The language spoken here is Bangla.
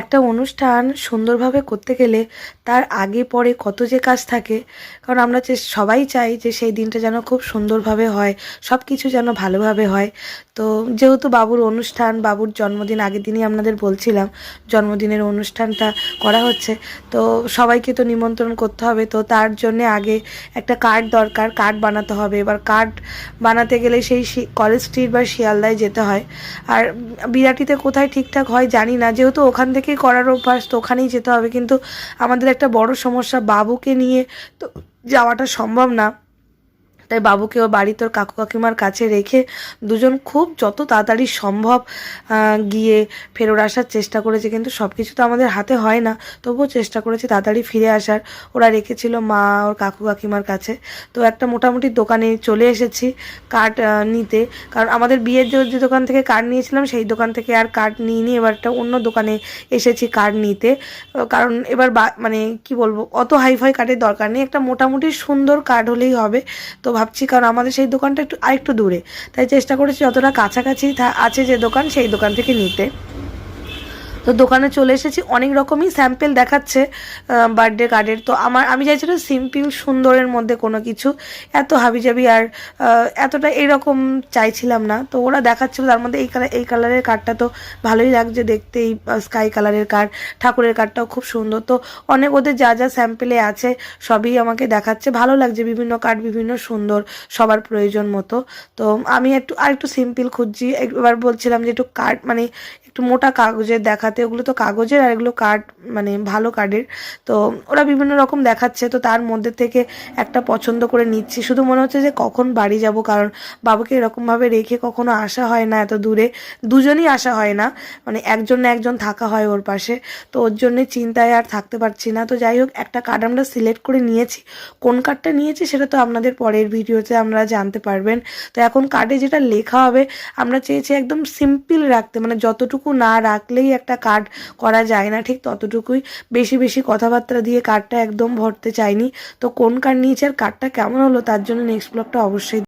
একটা অনুষ্ঠান সুন্দরভাবে করতে গেলে তার আগে পরে কত যে কাজ থাকে। কারণ আমরা যে সবাই চাই যে সেই দিনটা যেন খুব সুন্দরভাবে হয়, সব কিছু যেন ভালোভাবে হয়। তো যেহেতু বাবুর অনুষ্ঠান, বাবুর জন্মদিন, আগের দিনই আপনাদের বলছিলাম জন্মদিনের অনুষ্ঠানটা করা হচ্ছে, তো সবাইকে তো নিমন্ত্রণ করতে হবে। তো তার জন্যে আগে একটা কার্ড দরকার, কার্ড বানাতে হবে। এবার কার্ড বানাতে গেলে সেই কলেজ স্ট্রিট বা শিয়ালদায় যেতে হয়। আর বিরাটিতে কোথায় ঠিকঠাক হয় জানি না, যেহেতু ওখান থেকেই করার অভ্যাস, তো ওখানেই যেতে হবে। কিন্তু আমাদের একটা বড় সমস্যা, বাবুকে নিয়ে তো যাওয়াটা সম্ভব না। তাই বাবুকে ওর বাড়িতে ওর কাকু কাকিমার কাছে রেখে দুজন খুব যত তাড়াতাড়ি সম্ভব গিয়ে ফেরত আসার চেষ্টা করেছে। কিন্তু সব কিছু তো আমাদের হাতে হয় না, তবুও চেষ্টা করেছি তাড়াতাড়ি ফিরে আসার। ওরা রেখেছিল মা ওর কাকু কাকিমার কাছে। তো একটা মোটামুটি দোকানে চলে এসেছি কার্ড নিতে। কারণ আমাদের বিয়ের যে দোকান থেকে কার্ড নিয়েছিলাম সেই দোকান থেকে আর কার্ড নিইনি, এবার একটা অন্য দোকানে এসেছি কার্ড নিতে। কারণ এবার মানে কি বলবো, অত হাইফাই কার্ডের দরকার নেই, একটা মোটামুটি সুন্দর কার্ড হলেই হবে। তো ভাবছি, কারণ আমাদের সেই দোকানটা আরেকটু দূরে, তাই চেষ্টা করেছি যতটা কাছাকাছি আছে যে দোকান, সেই দোকান থেকে নিতে। তো দোকানে চলে এসেছি, অনেক রকমই স্যাম্পেল দেখাচ্ছে বার্থডে কার্ডের। তো আমি চাইছিলাম সিম্পল সুন্দরের মধ্যে কোনো কিছু, এত হাবিজাবি আর এতটা এরকম চাইছিলাম না। তো ওরা দেখাচ্ছিল তার মধ্যে এই কালারের কার্ডটা তো ভালোই লাগছে দেখতে, এই স্কাই কালারের কার্ড, ঠাকুরের কার্ডটাও খুব সুন্দর। তো অনেক ওদের যা যা স্যাম্পেলে আছে সবই আমাকে দেখাচ্ছে, ভালো লাগছে, বিভিন্ন কার্ড বিভিন্ন সুন্দর, সবার প্রয়োজন মতো। তো আমি আরেকটু সিম্পল খুঁজছি। এবার বলছিলাম যে একটু কার্ড মানে একটু মোটা কাগজের দেখাতে, ওগুলো তো কাগজের আর এগুলো কার্ড মানে ভালো কার্ডের। তো ওরা বিভিন্ন রকম দেখাচ্ছে, তো তার মধ্যে থেকে একটা পছন্দ করে নিচ্ছি। শুধু মনে হচ্ছে যে কখন বাড়ি যাব, কারণ বাবুকে এরকমভাবে রেখে কখনো আসা হয় না এত দূরে, দুজনই আসা হয় না, মানে একজন না একজন থাকা হয় ওর পাশে। তো ওর জন্যে চিন্তায় আর থাকতে পারছি না। তো যাই হোক, একটা কার্ড আমরা সিলেক্ট করে নিয়েছি। কোন কার্ডটা নিয়েছি সেটা তো আপনাদের পরের ভিডিওতে আপনারা জানতে পারবেন। তো এখন কার্ডে যেটা লেখা হবে আমরা চেয়েছি একদম সিম্পল রাখতে, মানে যতটুকু না রাখলেই একটা কার্ড করা যায় না, ঠিক ততটুকুই। বেশি বেশি কথাবার্তা দিয়ে কার্ডটা একদম ভরতে চাইনি। তো কোন কার্ড নিয়েছি আর কার্ডটা কেমন হলো তার জন্য নেক্সট ব্লগটা অবশ্যই